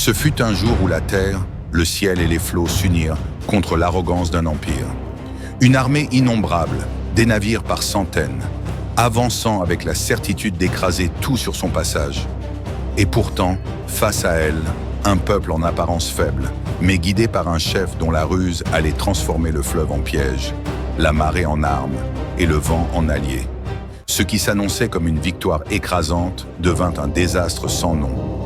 Ce fut un jour où la terre, le ciel et les flots s'unirent contre l'arrogance d'un empire. Une armée innombrable, des navires par centaines, avançant avec la certitude d'écraser tout sur son passage. Et pourtant, face à elle, un peuple en apparence faible, mais guidé par un chef dont la ruse allait transformer le fleuve en piège, la marée en arme et le vent en allié. Ce qui s'annonçait comme une victoire écrasante devint un désastre sans nom.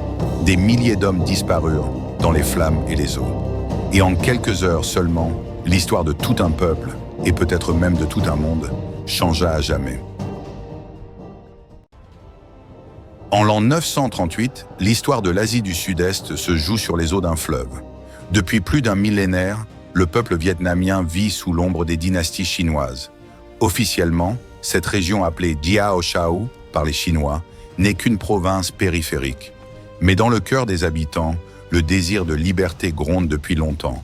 Des milliers d'hommes disparurent dans les flammes et les eaux. Et en quelques heures seulement, l'histoire de tout un peuple, et peut-être même de tout un monde, changea à jamais. En l'an 938, l'histoire de l'Asie du Sud-Est se joue sur les eaux d'un fleuve. Depuis plus d'un millénaire, le peuple vietnamien vit sous l'ombre des dynasties chinoises. Officiellement, cette région appelée Diao Chau par les Chinois n'est qu'une province périphérique. Mais dans le cœur des habitants, le désir de liberté gronde depuis longtemps.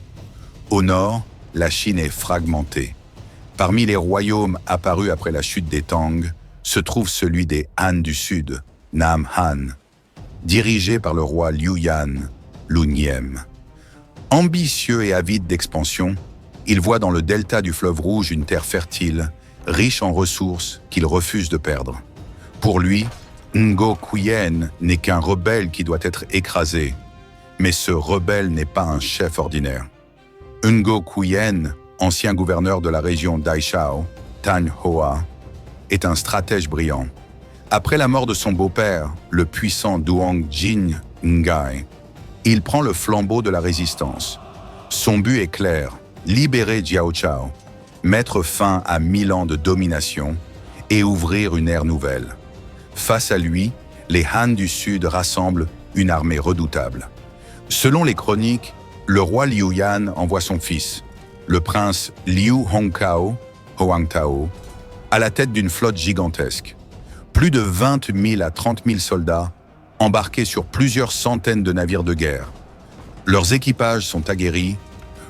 Au nord, la Chine est fragmentée. Parmi les royaumes apparus après la chute des Tang, se trouve celui des Han du Sud, Nam Han, dirigé par le roi Liu Yan, l'Unième. Ambitieux et avide d'expansion, il voit dans le delta du fleuve Rouge une terre fertile, riche en ressources qu'il refuse de perdre. Pour lui, Ngo Quyen n'est qu'un rebelle qui doit être écrasé, mais ce rebelle n'est pas un chef ordinaire. Ngo Quyen, ancien gouverneur de la région d'Aishao, Tan Hoa, est un stratège brillant. Après la mort de son beau-père, le puissant Duong Jin Ngai, il prend le flambeau de la résistance. Son but est clair, libérer Jiao Chao, mettre fin à 1000 ans de domination et ouvrir une ère nouvelle. Face à lui, les Han du Sud rassemblent une armée redoutable. Selon les chroniques, le roi Liu Yan envoie son fils, le prince Liu Hongtao, Hoangtao, à la tête d'une flotte gigantesque. Plus de 20 000 à 30 000 soldats embarqués sur plusieurs centaines de navires de guerre. Leurs équipages sont aguerris,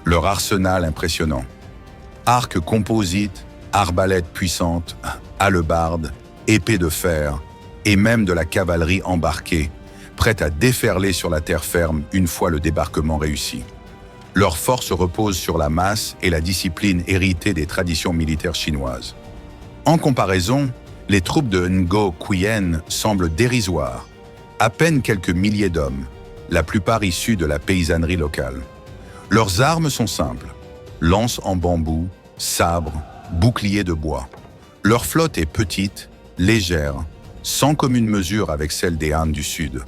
leur arsenal impressionnant. Arcs composites, arbalètes puissantes, hallebardes, épées de fer et même de la cavalerie embarquée, prête à déferler sur la terre ferme une fois le débarquement réussi. Leur force repose sur la masse et la discipline héritée des traditions militaires chinoises. En comparaison, les troupes de Ngo Quyen semblent dérisoires, à peine quelques milliers d'hommes, la plupart issus de la paysannerie locale. Leurs armes sont simples, lances en bambou, sabres, boucliers de bois. Leur flotte est petite, légère, sans commune mesure avec celle des Han du Sud.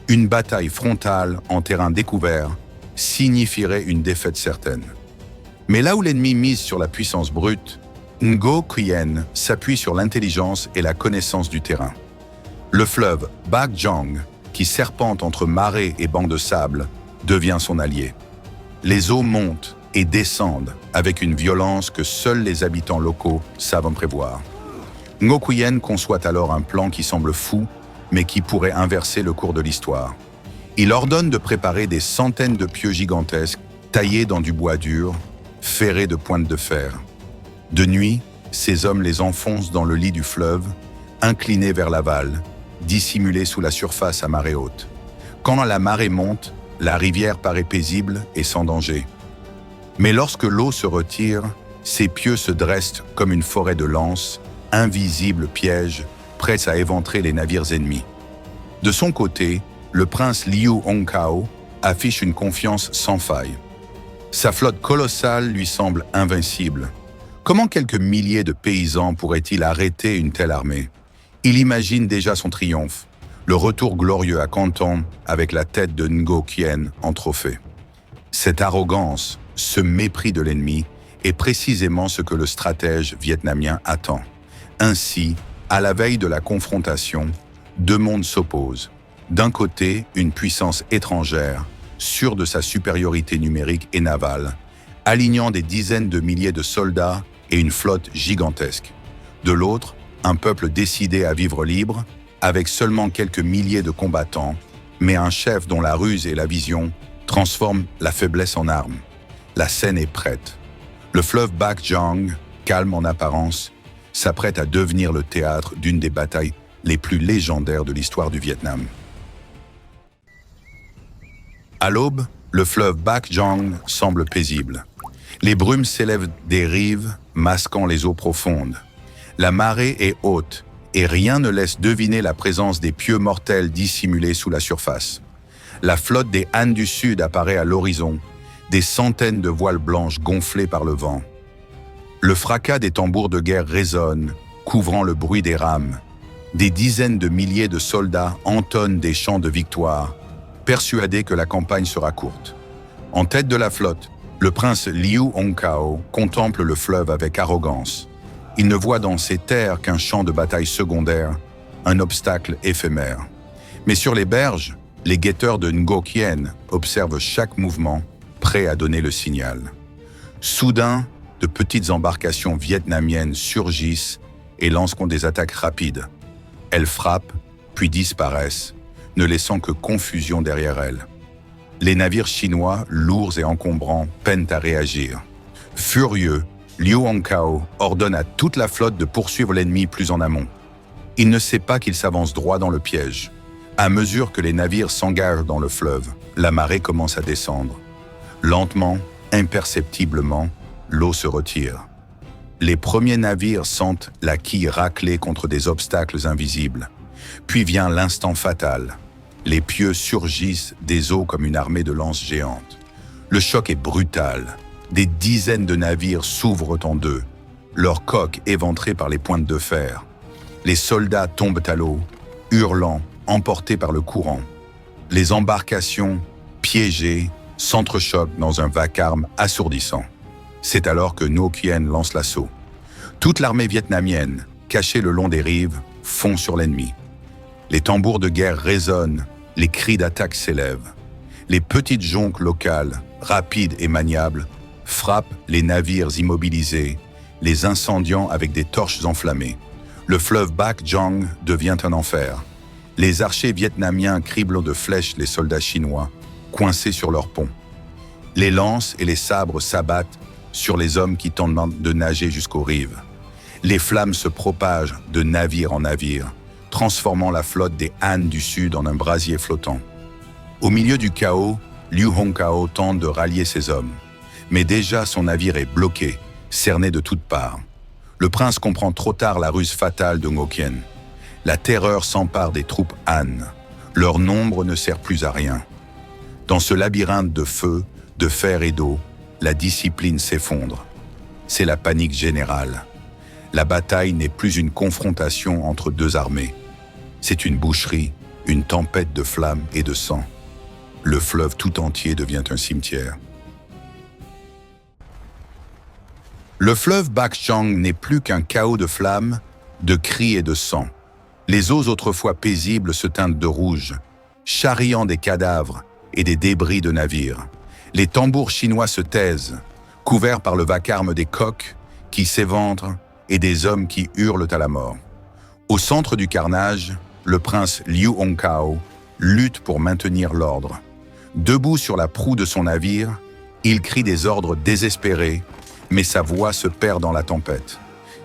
Une bataille frontale en terrain découvert signifierait une défaite certaine. Mais là où l'ennemi mise sur la puissance brute, Ngo Quyen s'appuie sur l'intelligence et la connaissance du terrain. Le fleuve Bac Giang, qui serpente entre marais et bancs de sable, devient son allié. Les eaux montent et descendent avec une violence que seuls les habitants locaux savent prévoir. Ngo Quyen conçoit alors un plan qui semble fou, mais qui pourrait inverser le cours de l'histoire. Il ordonne de préparer des centaines de pieux gigantesques, taillés dans du bois dur, ferrés de pointes de fer. De nuit, ces hommes les enfoncent dans le lit du fleuve, inclinés vers l'aval, dissimulés sous la surface à marée haute. Quand la marée monte, la rivière paraît paisible et sans danger. Mais lorsque l'eau se retire, ces pieux se dressent comme une forêt de lances, invisibles pièges, prêts à éventrer les navires ennemis. De son côté, le prince Liu Hongtao affiche une confiance sans faille. Sa flotte colossale lui semble invincible. Comment quelques milliers de paysans pourraient-ils arrêter une telle armée? Il imagine déjà son triomphe, le retour glorieux à Canton avec la tête de Ngo Quyen en trophée. Cette arrogance, ce mépris de l'ennemi, est précisément ce que le stratège vietnamien attend. Ainsi, à la veille de la confrontation, deux mondes s'opposent. D'un côté, une puissance étrangère, sûre de sa supériorité numérique et navale, alignant des dizaines de milliers de soldats et une flotte gigantesque. De l'autre, un peuple décidé à vivre libre, avec seulement quelques milliers de combattants, mais un chef dont la ruse et la vision transforment la faiblesse en arme. La scène est prête. Le fleuve Bac Giang, calme en apparence, s'apprête à devenir le théâtre d'une des batailles les plus légendaires de l'histoire du Vietnam. À l'aube, le fleuve Bakjang semble paisible. Les brumes s'élèvent des rives, masquant les eaux profondes. La marée est haute, et rien ne laisse deviner la présence des pieux mortels dissimulés sous la surface. La flotte des Han du Sud apparaît à l'horizon, des centaines de voiles blanches gonflées par le vent. Le fracas des tambours de guerre résonne, couvrant le bruit des rames. Des dizaines de milliers de soldats entonnent des chants de victoire, persuadés que la campagne sera courte. En tête de la flotte, le prince Liu Hongkao contemple le fleuve avec arrogance. Il ne voit dans ces terres qu'un champ de bataille secondaire, un obstacle éphémère. Mais sur les berges, les guetteurs de Ngokien observent chaque mouvement, prêts à donner le signal. Soudain, de petites embarcations vietnamiennes surgissent et lancent des attaques rapides. Elles frappent, puis disparaissent, ne laissant que confusion derrière elles. Les navires chinois, lourds et encombrants, peinent à réagir. Furieux, Liu Hongkao ordonne à toute la flotte de poursuivre l'ennemi plus en amont. Il ne sait pas qu'il s'avance droit dans le piège. À mesure que les navires s'engagent dans le fleuve, la marée commence à descendre. Lentement, imperceptiblement, l'eau se retire. Les premiers navires sentent la quille racler contre des obstacles invisibles. Puis vient l'instant fatal. Les pieux surgissent des eaux comme une armée de lances géantes. Le choc est brutal. Des dizaines de navires s'ouvrent en deux, leurs coques éventrées par les pointes de fer. Les soldats tombent à l'eau, hurlant, emportés par le courant. Les embarcations, piégées, s'entrechoquent dans un vacarme assourdissant. C'est alors que Ngo Quien lance l'assaut. Toute l'armée vietnamienne, cachée le long des rives, fond sur l'ennemi. Les tambours de guerre résonnent, les cris d'attaque s'élèvent. Les petites jonques locales, rapides et maniables, frappent les navires immobilisés, les incendiant avec des torches enflammées. Le fleuve Bakjang devient un enfer. Les archers vietnamiens criblent de flèches les soldats chinois, coincés sur leurs ponts. Les lances et les sabres s'abattent sur les hommes qui tentent de nager jusqu'aux rives. Les flammes se propagent de navire en navire, transformant la flotte des Han du Sud en un brasier flottant. Au milieu du chaos, Liu Hongkao tente de rallier ses hommes. Mais déjà son navire est bloqué, cerné de toutes parts. Le prince comprend trop tard la ruse fatale de Ngo Quien. La terreur s'empare des troupes Han. Leur nombre ne sert plus à rien. Dans ce labyrinthe de feu, de fer et d'eau, la discipline s'effondre. C'est la panique générale. La bataille n'est plus une confrontation entre deux armées. C'est une boucherie, une tempête de flammes et de sang. Le fleuve tout entier devient un cimetière. Le fleuve Bakjang n'est plus qu'un chaos de flammes, de cris et de sang. Les eaux autrefois paisibles se teintent de rouge, charriant des cadavres et des débris de navires. Les tambours chinois se taisent, couverts par le vacarme des coques qui s'éventrent et des hommes qui hurlent à la mort. Au centre du carnage, le prince Liu Hongkao lutte pour maintenir l'ordre. Debout sur la proue de son navire, il crie des ordres désespérés, mais sa voix se perd dans la tempête.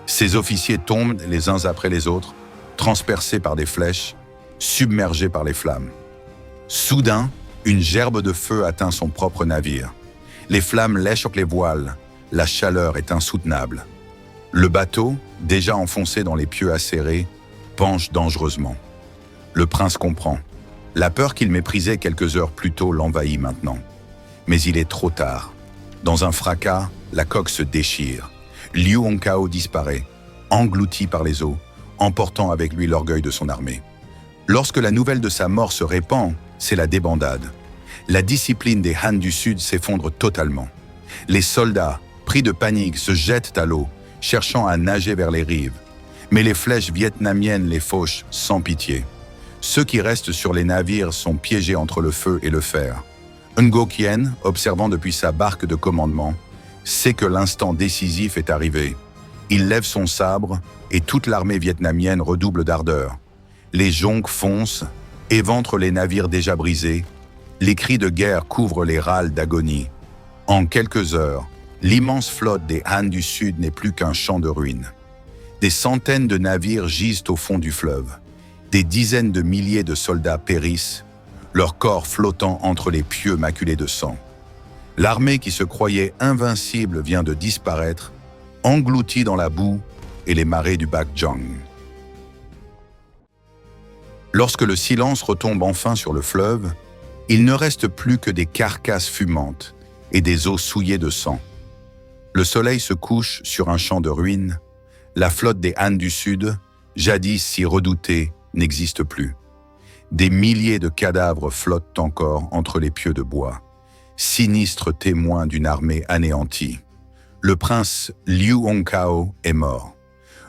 Ses officiers tombent les uns après les autres, transpercés par des flèches, submergés par les flammes. Soudain, une gerbe de feu atteint son propre navire. Les flammes lèchent les voiles, la chaleur est insoutenable. Le bateau, déjà enfoncé dans les pieux acérés, penche dangereusement. Le prince comprend. La peur qu'il méprisait quelques heures plus tôt l'envahit maintenant. Mais il est trop tard. Dans un fracas, la coque se déchire. Liu Hongkao disparaît, englouti par les eaux, emportant avec lui l'orgueil de son armée. Lorsque la nouvelle de sa mort se répand, c'est la débandade. La discipline des Han du Sud s'effondre totalement. Les soldats, pris de panique, se jettent à l'eau, cherchant à nager vers les rives. Mais les flèches vietnamiennes les fauchent sans pitié. Ceux qui restent sur les navires sont piégés entre le feu et le fer. Ngo Quien, observant depuis sa barque de commandement, sait que l'instant décisif est arrivé. Il lève son sabre et toute l'armée vietnamienne redouble d'ardeur. Les jonques foncent, éventrent les navires déjà brisés. Les cris de guerre couvrent les râles d'agonie. En quelques heures, l'immense flotte des Han du Sud n'est plus qu'un champ de ruines. Des centaines de navires gisent au fond du fleuve. Des dizaines de milliers de soldats périssent. leurs corps flottant entre les pieux maculés de sang. L'armée qui se croyait invincible vient de disparaître, engloutie dans la boue et les marées du Bac Jang. Lorsque le silence retombe enfin sur le fleuve, il ne reste plus que des carcasses fumantes et des eaux souillées de sang. Le soleil se couche sur un champ de ruines. La flotte des Han du Sud, jadis si redoutée, n'existe plus. Des milliers de cadavres flottent encore entre les pieux de bois, sinistres témoins d'une armée anéantie. Le prince Liu Hongkao est mort.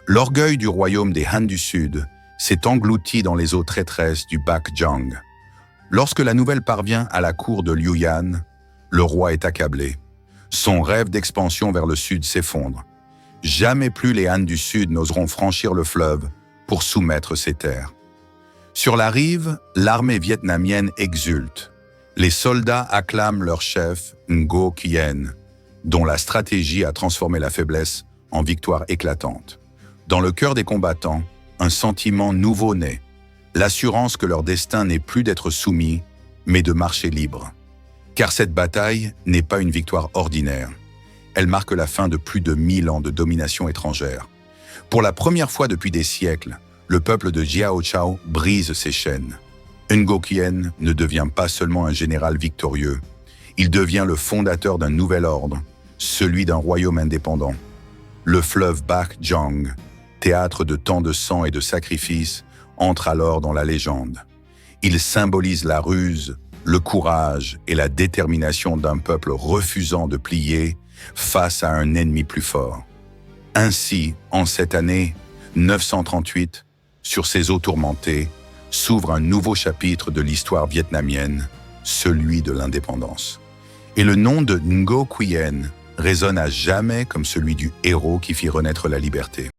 L'orgueil du royaume des Han du Sud s'est englouti dans les eaux traîtresses du Bac Jang. Lorsque la nouvelle parvient à la cour de Liu Yan, le roi est accablé. Son rêve d'expansion vers le sud s'effondre. Jamais plus les Han du Sud n'oseront franchir le fleuve pour soumettre ses terres. Sur la rive, l'armée vietnamienne exulte. Les soldats acclament leur chef Ngo Quyen, dont la stratégie a transformé la faiblesse en victoire éclatante. Dans le cœur des combattants, un sentiment nouveau naît, l'assurance que leur destin n'est plus d'être soumis, mais de marcher libre. Car cette bataille n'est pas une victoire ordinaire. Elle marque la fin de plus de 1000 ans de domination étrangère. Pour la première fois depuis des siècles, le peuple de Jiao Chao brise ses chaînes. Ngo Quyen ne devient pas seulement un général victorieux, il devient le fondateur d'un nouvel ordre, celui d'un royaume indépendant. Le fleuve Bac Jang, théâtre de tant de sang et de sacrifices, entre alors dans la légende. Il symbolise la ruse, le courage et la détermination d'un peuple refusant de plier face à un ennemi plus fort. Ainsi, en cette année 938, sur ces eaux tourmentées, s'ouvre un nouveau chapitre de l'histoire vietnamienne, celui de l'indépendance. Et le nom de Ngo Quyen résonne à jamais comme celui du héros qui fit renaître la liberté.